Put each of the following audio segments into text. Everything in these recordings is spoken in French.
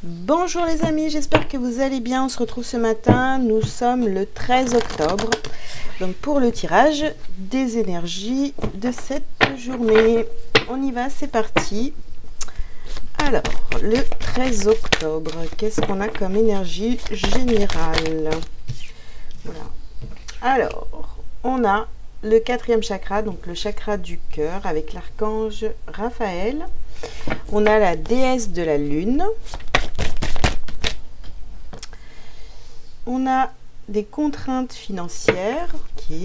Bonjour les amis, j'espère que vous allez bien. On se retrouve ce matin, nous sommes le 13 octobre. Donc pour le tirage des énergies de cette journée. On y va, c'est parti. Alors, le 13 octobre, qu'est-ce qu'on a comme énergie générale? Voilà. Alors, on a le 4e chakra, donc le chakra du cœur avec l'archange Raphaël. On a la déesse de la lune. On a des contraintes financières. Ok.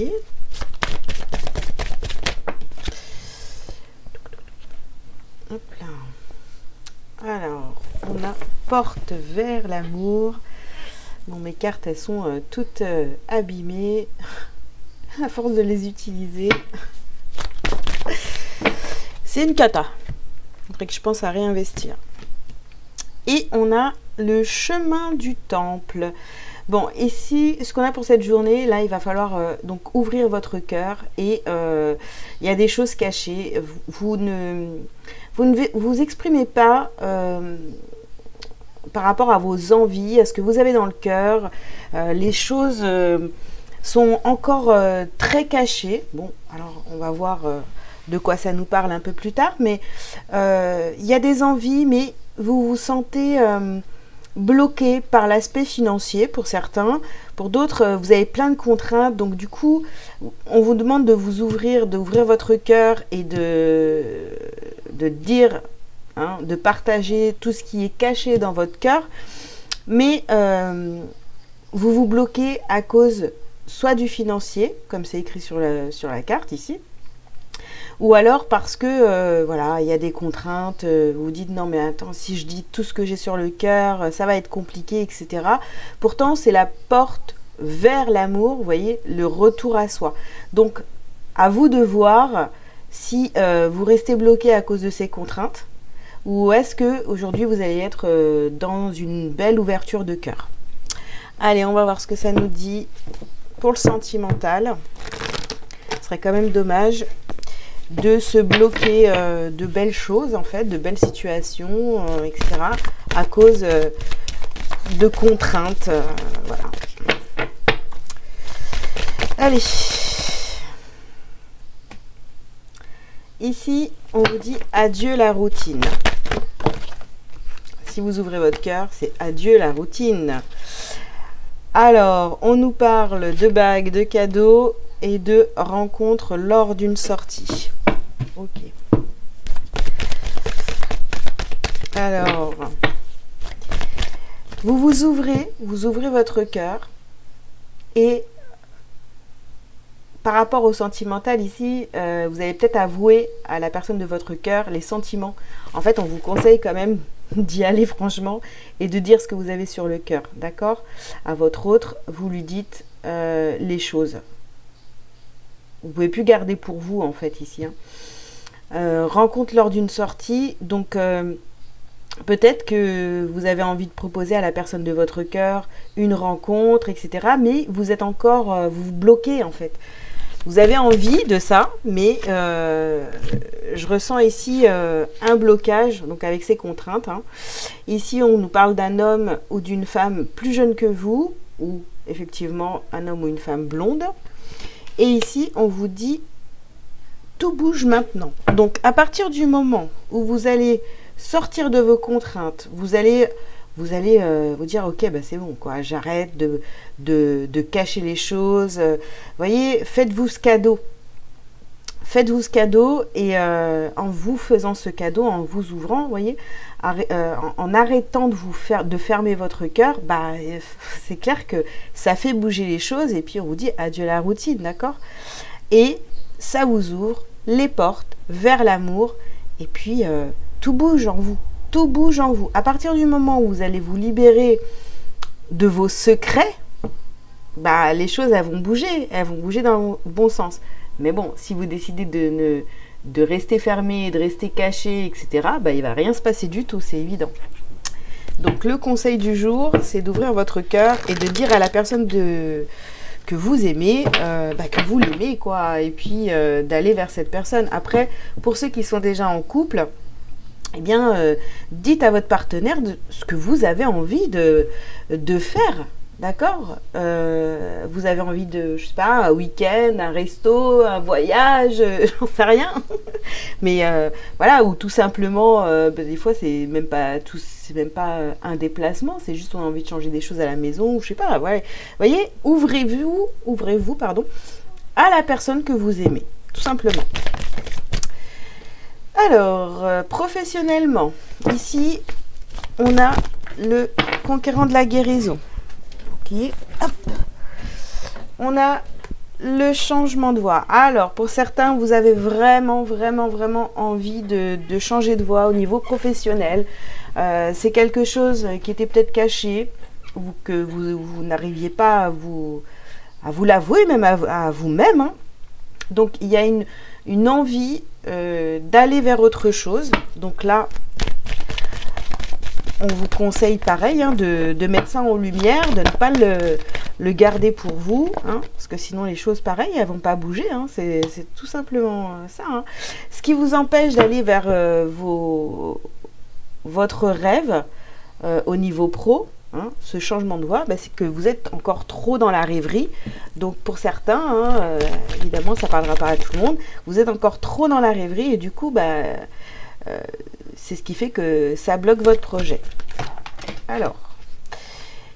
Hop là. Alors, on a porte vers l'amour. Bon, mes cartes, elles sont toutes abîmées à force de les utiliser. C'est une cata. Il faudrait que je pense à réinvestir. Et on a le chemin du temple. Bon, ici, ce qu'on a pour cette journée, là, il va falloir donc ouvrir votre cœur et il y a des choses cachées. Vous ne vous exprimez pas par rapport à vos envies, à ce que vous avez dans le cœur. Les choses sont encore très cachées. Bon, alors on va voir de quoi ça nous parle un peu plus tard, mais il y a des envies, mais vous vous sentez bloqué par l'aspect financier pour certains. Pour d'autres, vous avez plein de contraintes, donc du coup, on vous demande de vous ouvrir, d'ouvrir votre cœur et de dire, hein, de partager tout ce qui est caché dans votre cœur, mais vous vous bloquez à cause soit du financier, comme c'est écrit sur la carte ici, ou alors parce que voilà, il y a des contraintes, vous vous dites non mais attends, si je dis tout ce que j'ai sur le cœur, ça va être compliqué, etc. Pourtant, c'est la porte vers l'amour, vous voyez, le retour à soi. Donc, à vous de voir si vous restez bloqué à cause de ces contraintes, ou est-ce que aujourd'hui vous allez être dans une belle ouverture de cœur. Allez, on va voir ce que ça nous dit pour le sentimental. Ce serait quand même dommage de se bloquer de belles choses, en fait, de belles situations, etc., à cause de contraintes. Voilà. Allez. Ici, on vous dit adieu la routine. Si vous ouvrez votre cœur, c'est adieu la routine. Alors, on nous parle de bagues, de cadeaux et de rencontres lors d'une sortie. Ok. Alors, vous ouvrez votre cœur et par rapport au sentimental ici, vous allez peut-être avouer à la personne de votre cœur les sentiments. En fait, on vous conseille quand même d'y aller franchement et de dire ce que vous avez sur le cœur, d'accord? À votre autre, vous lui dites les choses. Vous ne pouvez plus garder pour vous en fait ici. Rencontre lors d'une sortie, donc peut-être que vous avez envie de proposer à la personne de votre cœur une rencontre, etc. Mais vous êtes encore, vous vous bloquez en fait. Vous avez envie de ça, mais je ressens ici un blocage, donc avec ces contraintes. Hein. Ici, on nous parle d'un homme ou d'une femme plus jeune que vous, ou effectivement un homme ou une femme blonde. Et ici, on vous dit tout bouge maintenant. Donc, à partir du moment où vous allez sortir de vos contraintes, vous allez vous dire ok, bah c'est bon, quoi, j'arrête de cacher les choses. Voyez, faites-vous ce cadeau. Faites-vous ce cadeau et en vous faisant ce cadeau, en vous ouvrant, voyez, en arrêtant de fermer votre cœur, bah, c'est clair que ça fait bouger les choses et puis on vous dit adieu la routine, d'accord? Et ça vous ouvre les portes vers l'amour et puis tout bouge en vous. Tout bouge en vous. À partir du moment où vous allez vous libérer de vos secrets, bah, les choses elles vont bouger dans le bon sens. Mais bon, si vous décidez de rester fermé, de rester caché, etc., bah, il ne va rien se passer du tout, c'est évident. Donc le conseil du jour, c'est d'ouvrir votre cœur et de dire à la personne que vous aimez, que vous l'aimez, quoi, et puis d'aller vers cette personne. Après, pour ceux qui sont déjà en couple, eh bien, dites à votre partenaire ce que vous avez envie de faire. D'accord. Vous avez envie de, je sais pas, un week-end, un resto, un voyage, j'en sais rien. Mais voilà, ou tout simplement, des fois c'est même pas un déplacement, c'est juste on a envie de changer des choses à la maison, ou je sais pas. Ouais. Vous voyez, ouvrez-vous, pardon, à la personne que vous aimez, tout simplement. Alors, professionnellement, ici, on a le conquérant de la guérison. Ok, hop. On a le changement de voie. Alors, pour certains, vous avez vraiment envie de changer de voie au niveau professionnel. C'est quelque chose qui était peut-être caché, ou que vous n'arriviez pas à vous l'avouer, même à vous-même. Hein. Donc, il y a une envie d'aller vers autre chose. Donc là, on vous conseille pareil, hein, de mettre ça en lumière, de ne pas le garder pour vous, hein, parce que sinon les choses pareilles, elles vont pas bouger, hein, c'est tout simplement ça. Hein. Ce qui vous empêche d'aller vers votre rêve au niveau pro, hein, ce changement de voie, bah, c'est que vous êtes encore trop dans la rêverie. Donc pour certains, hein, évidemment ça ne parlera pas à tout le monde, vous êtes encore trop dans la rêverie et du coup, bah, c'est ce qui fait que ça bloque votre projet. Alors,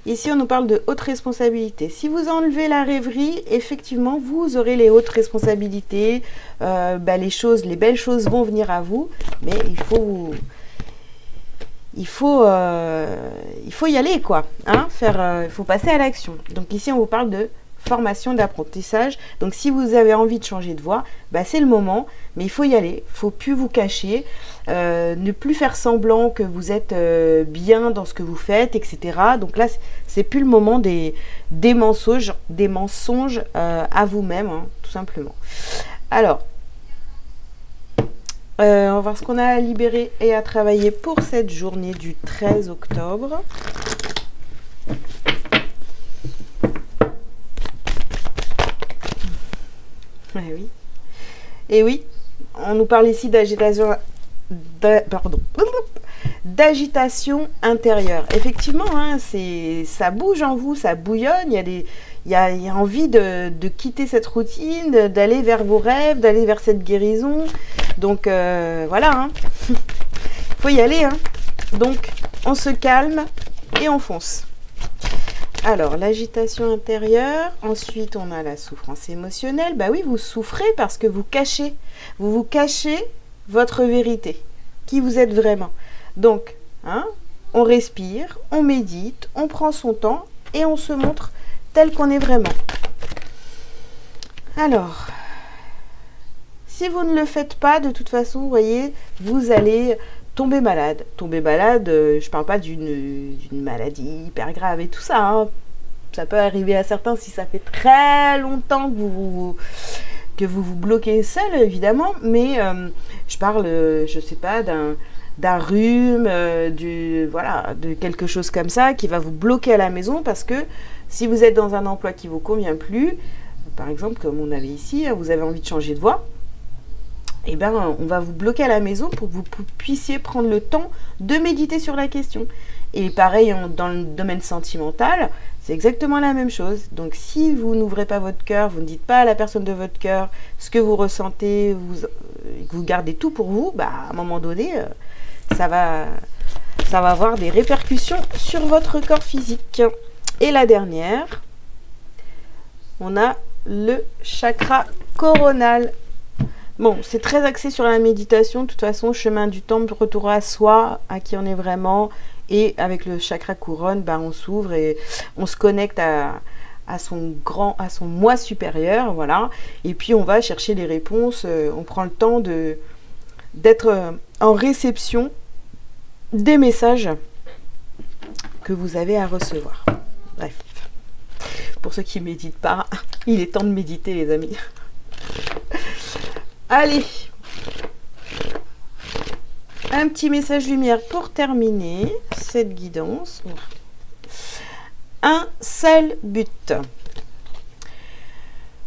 ici on nous parle de haute responsabilité. Si vous enlevez la rêverie, effectivement, vous aurez les hautes responsabilités, bah, les belles choses vont venir à vous, mais il faut y aller, quoi. Hein, il faut passer à l'action. Donc ici, on vous parle de formation d'apprentissage. Donc si vous avez envie de changer de voie, bah, c'est le moment, mais il faut y aller. Il ne faut plus vous cacher, ne plus faire semblant que vous êtes bien dans ce que vous faites, etc. Donc là, c'est plus le moment des mensonges à vous-même, hein, tout simplement. Alors, on va voir ce qu'on a à libérer et à travailler pour cette journée du 13 octobre. Oui. Et oui, on nous parle ici d'agitation intérieure. Effectivement, hein, ça bouge en vous, ça bouillonne, il y a envie de quitter cette routine, d'aller vers vos rêves, d'aller vers cette guérison. Donc voilà, hein. Faut y aller. Hein. Donc on se calme et on fonce. Alors, l'agitation intérieure, ensuite on a la souffrance émotionnelle. Bah oui, vous souffrez parce que vous vous cachez votre vérité, qui vous êtes vraiment. Donc, hein, on respire, on médite, on prend son temps et on se montre tel qu'on est vraiment. Alors, si vous ne le faites pas, de toute façon, vous voyez, vous allez tomber malade. Tomber malade, je ne parle pas d'une maladie hyper grave et tout ça. Hein. Ça peut arriver à certains si ça fait très longtemps que vous bloquez seul, évidemment. Mais je parle, je ne sais pas, d'un rhume, de quelque chose comme ça qui va vous bloquer à la maison parce que si vous êtes dans un emploi qui ne vous convient plus, par exemple, comme on avait ici, vous avez envie de changer de voie, eh ben, on va vous bloquer à la maison pour que vous puissiez prendre le temps de méditer sur la question. Et pareil, dans le domaine sentimental, c'est exactement la même chose. Donc, si vous n'ouvrez pas votre cœur, vous ne dites pas à la personne de votre cœur ce que vous ressentez, vous gardez tout pour vous, bah, à un moment donné, ça va avoir des répercussions sur votre corps physique. Et la dernière, on a le chakra coronal. Bon, c'est très axé sur la méditation. De toute façon, chemin du temps, retour à soi, à qui on est vraiment. Et avec le chakra couronne, ben, on s'ouvre et on se connecte à son moi supérieur. Voilà. Et puis, on va chercher les réponses. On prend le temps d'être en réception des messages que vous avez à recevoir. Bref. Pour ceux qui ne méditent pas, il est temps de méditer, les amis. Allez, un petit message lumière pour terminer cette guidance. Un seul but.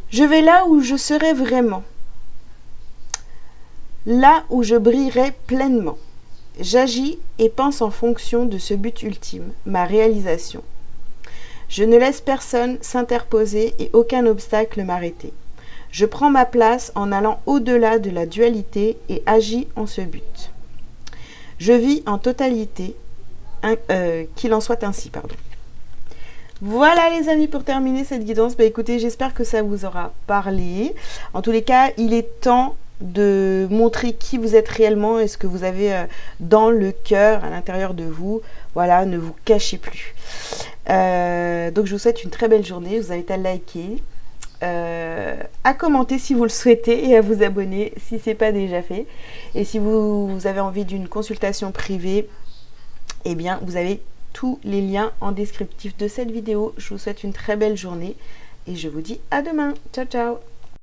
Je vais là où je serai vraiment. Là où je brillerai pleinement. J'agis et pense en fonction de ce but ultime, ma réalisation. Je ne laisse personne s'interposer et aucun obstacle m'arrêter. Je prends ma place en allant au-delà de la dualité et agis en ce but. Je vis en totalité, qu'il en soit ainsi, pardon. Voilà les amis pour terminer cette guidance. Bah écoutez, j'espère que ça vous aura parlé. En tous les cas, il est temps de montrer qui vous êtes réellement et ce que vous avez dans le cœur, à l'intérieur de vous. Voilà, ne vous cachez plus. Donc je vous souhaite une très belle journée. Je vous invite à liker, à commenter si vous le souhaitez et à vous abonner si ce n'est pas déjà fait. Et si vous avez envie d'une consultation privée, eh bien vous avez tous les liens en descriptif de cette vidéo. Je vous souhaite une très belle journée et je vous dis à demain. Ciao ciao.